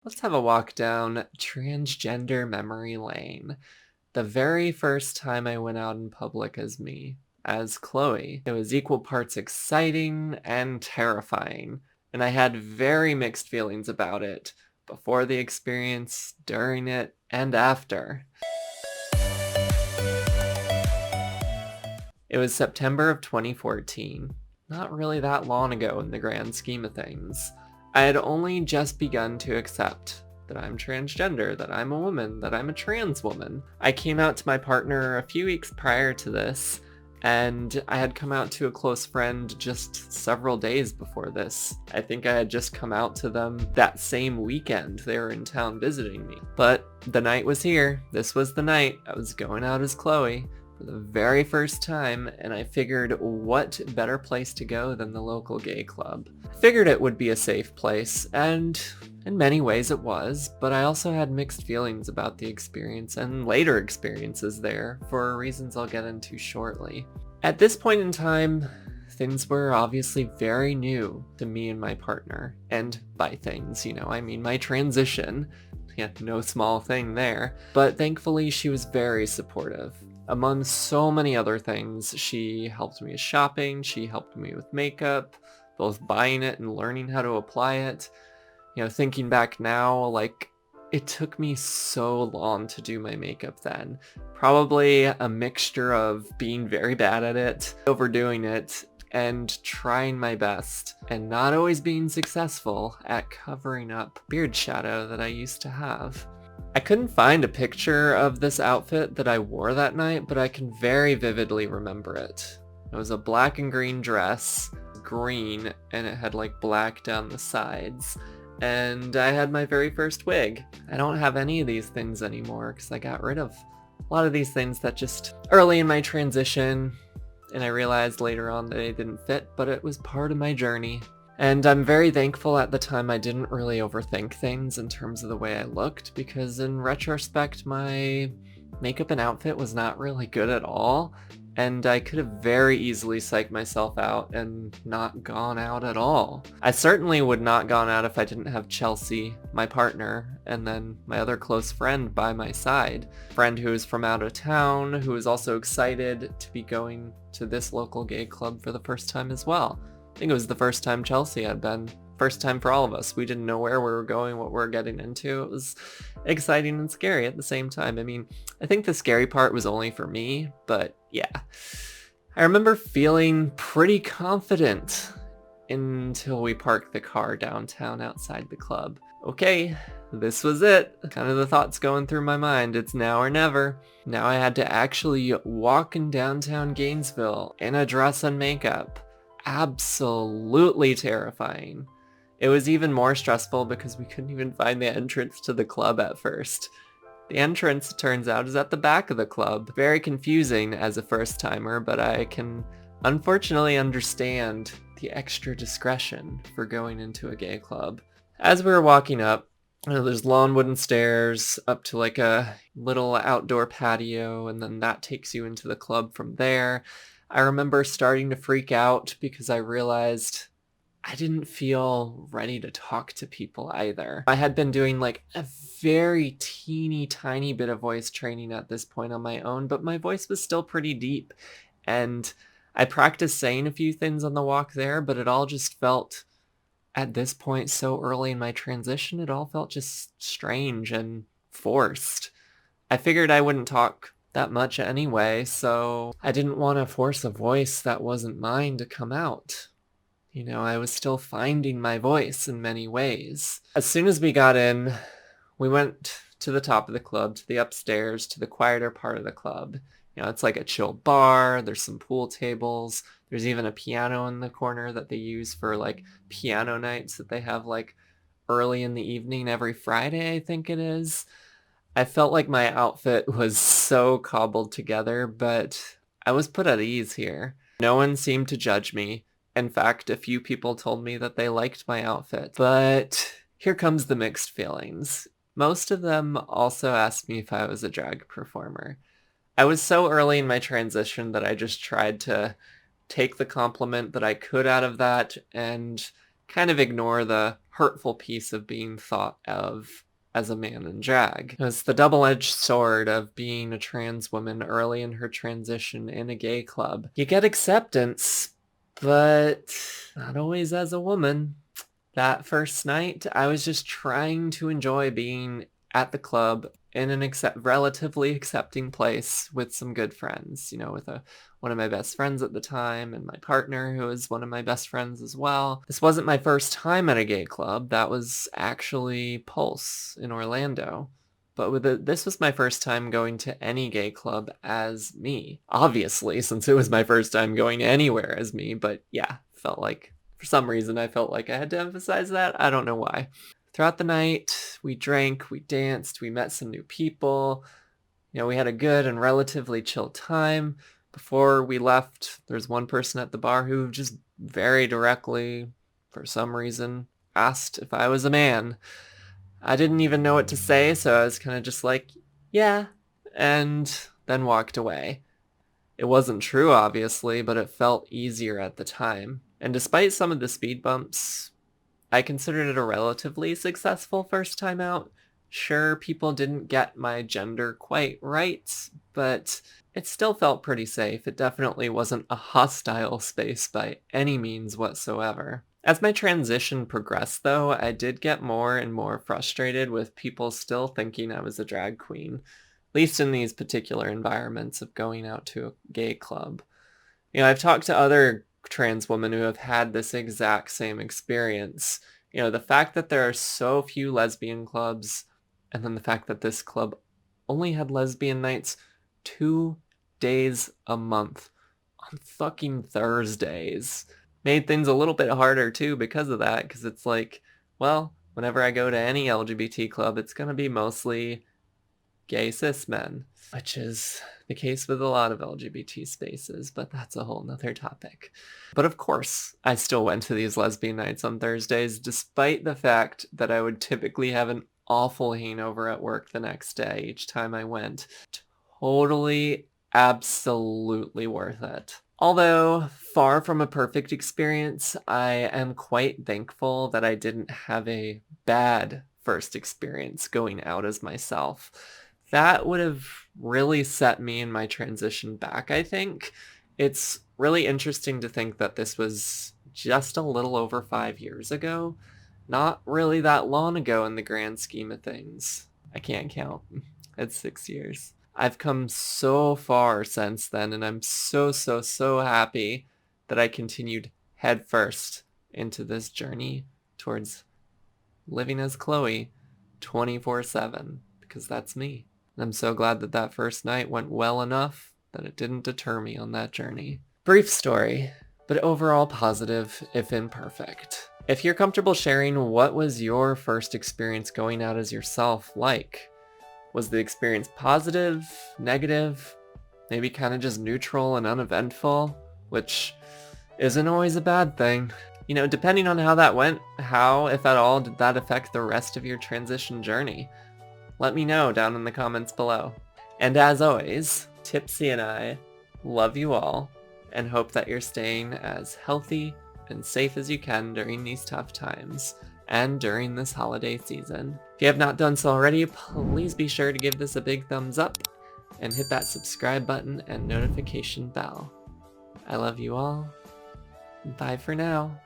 Let's have a walk down transgender memory lane. The very first time I went out in public as me, as Chloe, it was equal parts exciting and terrifying, and I had very mixed feelings about it before the experience, during it, and after. It was September of 2014, not really that long ago in the grand scheme of things. I had only just begun to accept that I'm transgender, that I'm a woman, that I'm a trans woman. I came out to my partner a few weeks prior to this, and I had come out to a close friend just several days before this. I think I had just come out to them that same weekend. They were in town visiting me. But the night was here. This was the night. I was going out as Chloe for the very first time, and I figured what better place to go than the local gay club. I figured it would be a safe place, and in many ways it was, but I also had mixed feelings about the experience and later experiences there for reasons I'll get into shortly. At this point in time, things were obviously very new to me and my partner. And by things, I mean my transition. Yeah, no small thing there. But thankfully she was very supportive. Among so many other things, she helped me with shopping, she helped me with makeup, both buying it and learning how to apply it. Thinking back now, it took me so long to do my makeup then. Probably a mixture of being very bad at it, overdoing it, and trying my best, and not always being successful at covering up beard shadow that I used to have. I couldn't find a picture of this outfit that I wore that night, but I can very vividly remember it. It was a black and green dress, green, and it had black down the sides. And I had my very first wig. I don't have any of these things anymore because I got rid of a lot of these things that just early in my transition, and I realized later on that they didn't fit, but it was part of my journey. And I'm very thankful at the time I didn't really overthink things in terms of the way I looked, because in retrospect, my makeup and outfit was not really good at all, and I could have very easily psyched myself out and not gone out at all. I certainly would not gone out if I didn't have Chelsea, my partner, and then my other close friend by my side. Friend who is from out of town, who is also excited to be going to this local gay club for the first time as well. I think it was the first time Chelsea had been. First time for all of us. We didn't know where we were going, what we were getting into. It was exciting and scary at the same time. I mean, I think the scary part was only for me, but yeah. I remember feeling pretty confident until we parked the car downtown outside the club. Okay, this was it. Kind of the thoughts going through my mind. It's now or never. Now I had to actually walk in downtown Gainesville in a dress and makeup. Absolutely terrifying. It was even more stressful because we couldn't even find the entrance to the club at first. The entrance, it turns out, is at the back of the club. Very confusing as a first-timer, but I can unfortunately understand the extra discretion for going into a gay club. As we were walking up, there's long wooden stairs up to a little outdoor patio, and then that takes you into the club from there. I remember starting to freak out because I realized I didn't feel ready to talk to people either. I had been doing a very teeny tiny bit of voice training at this point on my own, but my voice was still pretty deep. And I practiced saying a few things on the walk there, but it all just felt, at this point so early in my transition, it all felt just strange and forced. I figured I wouldn't talk that much anyway, so I didn't want to force a voice that wasn't mine to come out. I was still finding my voice in many ways. As soon as we got in, we went to the top of the club, to the upstairs, to the quieter part of the club. It's like a chill bar, there's some pool tables, there's even a piano in the corner that they use for piano nights that they have early in the evening every Friday, I think it is. I felt like my outfit was so cobbled together, but I was put at ease here. No one seemed to judge me. In fact, a few people told me that they liked my outfit. But here comes the mixed feelings. Most of them also asked me if I was a drag performer. I was so early in my transition that I just tried to take the compliment that I could out of that and kind of ignore the hurtful piece of being thought of as a man in drag. It's the double-edged sword of being a trans woman early in her transition in a gay club. You get acceptance, but not always as a woman. That first night, I was just trying to enjoy being at the club in an relatively accepting place with some good friends, with one of my best friends at the time and my partner who was one of my best friends as well. This wasn't my first time at a gay club. That was actually Pulse in Orlando. But this was my first time going to any gay club as me. Obviously, since it was my first time going anywhere as me, but yeah, for some reason I felt like I had to emphasize that. I don't know why. Throughout the night, we drank, we danced, we met some new people. We had a good and relatively chill time. Before we left, there's one person at the bar who just very directly, for some reason, asked if I was a man. I didn't even know what to say, so I was kind of just like, yeah, and then walked away. It wasn't true, obviously, but it felt easier at the time. And despite some of the speed bumps, I considered it a relatively successful first time out. Sure, people didn't get my gender quite right, but it still felt pretty safe. It definitely wasn't a hostile space by any means whatsoever. As my transition progressed, though, I did get more and more frustrated with people still thinking I was a drag queen, at least in these particular environments of going out to a gay club. I've talked to other trans women who have had this exact same experience. The fact that there are so few lesbian clubs, and then the fact that this club only had lesbian nights 2 days a month on fucking Thursdays made things a little bit harder too because of that, because it's like, well, whenever I go to any LGBT club, it's gonna be mostly gay cis men, which is the case with a lot of LGBT spaces, but that's a whole nother topic. But of course, I still went to these lesbian nights on Thursdays, despite the fact that I would typically have an awful hangover at work the next day each time I went. Totally, absolutely worth it. Although far from a perfect experience, I am quite thankful that I didn't have a bad first experience going out as myself. That would have really set me in my transition back, I think. It's really interesting to think that this was just a little over 5 years ago. Not really that long ago in the grand scheme of things. I can't count. It's 6 years. I've come so far since then, and I'm so, so, so happy that I continued headfirst into this journey towards living as Chloe 24/7, because that's me. And I'm so glad that that first night went well enough that it didn't deter me on that journey. Brief story, but overall positive, if imperfect. If you're comfortable sharing, what was your first experience going out as yourself like? Was the experience positive, negative, maybe kind of just neutral and uneventful, which isn't always a bad thing. Depending on how that went, how, if at all, did that affect the rest of your transition journey? Let me know down in the comments below. And as always, Tipsy and I love you all and hope that you're staying as healthy and safe as you can during these tough times and during this holiday season. If you have not done so already, please be sure to give this a big thumbs up and hit that subscribe button and notification bell. I love you all. Bye for now.